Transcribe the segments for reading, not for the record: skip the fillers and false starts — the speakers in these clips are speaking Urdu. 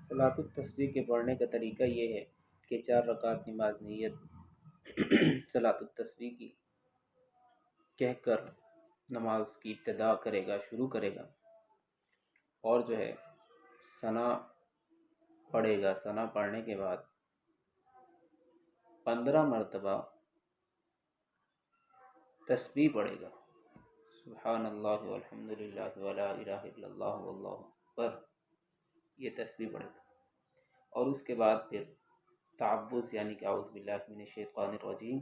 صلاۃ التسبیح کے پڑھنے کا طریقہ یہ ہے کہ 4 رکعت نماز نیت صلاۃ التسبیح کی کہہ کر نماز کی ابتدا کرے گا، شروع کرے گا، اور جو ہے ثنا پڑھے گا۔ ثنا پڑھنے کے بعد 15 مرتبہ تسبیح پڑھے گا، سبحان اللہ والحمد للہ ولا الہ الا اللہ واللہ اکبر، یہ تسبیح پڑھے گا۔ اور اس کے بعد پھر تعوذ یعنی کہ اعوذ باللہ من الشیطان الرجیم،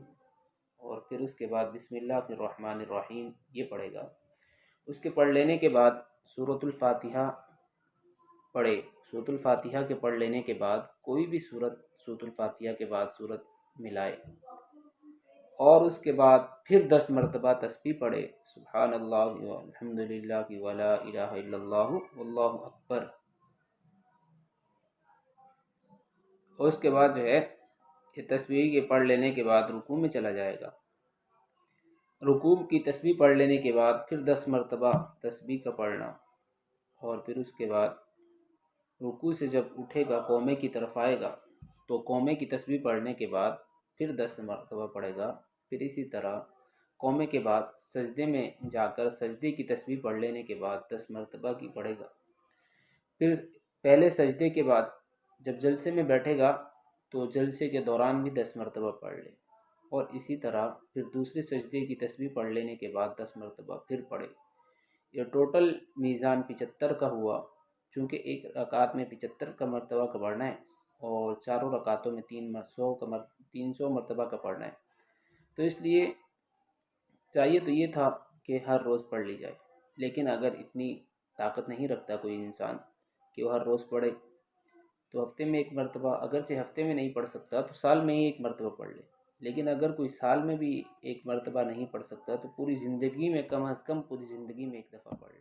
اور پھر اس کے بعد بسم اللہ الرحمن الرحیم یہ پڑھے گا۔ اس کے پڑھ لینے کے بعد سورۃ الفاتحہ پڑھے۔ سورۃ الفاتحہ کے پڑھ لینے کے بعد کوئی بھی سورۃ الفاتحہ کے بعد سورت ملائے، اور اس کے بعد پھر 10 مرتبہ تسبیح پڑھے، سبحان اللہ والحمد للہ ولا الہ الا اللہ واللہ اکبر۔ اور اس کے بعد جو ہے یہ تسبیح کے پڑھ لینے کے بعد رکوع میں چلا جائے گا۔ رکوع کی تسبیح پڑھ لینے کے بعد پھر 10 مرتبہ تسبیح کا پڑھنا، اور پھر اس کے بعد رکوع سے جب اٹھے گا قومے کی طرف آئے گا تو قومے کی تسبیح پڑھنے کے بعد پھر 10 مرتبہ پڑھے گا۔ پھر اسی طرح قومے کے بعد سجدے میں جا کر سجدے کی تسبیح پڑھ لینے کے بعد 10 مرتبہ کی پڑھے گا۔ پھر پہلے سجدے کے بعد جب جلسے میں بیٹھے گا تو جلسے کے دوران بھی 10 مرتبہ پڑھ لے، اور اسی طرح پھر دوسرے سجدے کی تسبیح پڑھ لینے کے بعد 10 مرتبہ پھر پڑھے۔ یہ ٹوٹل میزان 75 کا ہوا، چونکہ ایک رکعت میں 75 کا مرتبہ کا پڑھنا ہے اور چاروں رکعتوں میں 300 مرتبہ کا پڑھنا ہے، تو اس لیے چاہیے تو یہ تھا کہ ہر روز پڑھ لی جائے، لیکن اگر اتنی طاقت نہیں رکھتا کوئی انسان کہ وہ ہر روز پڑھے تو ہفتے میں ایک مرتبہ، اگرچہ ہفتے میں نہیں پڑھ سکتا تو سال میں ہی ایک مرتبہ پڑھ لے۔ لیکن اگر کوئی سال میں بھی ایک مرتبہ نہیں پڑھ سکتا تو پوری زندگی میں کم از کم پوری زندگی میں ایک دفعہ پڑھ لے۔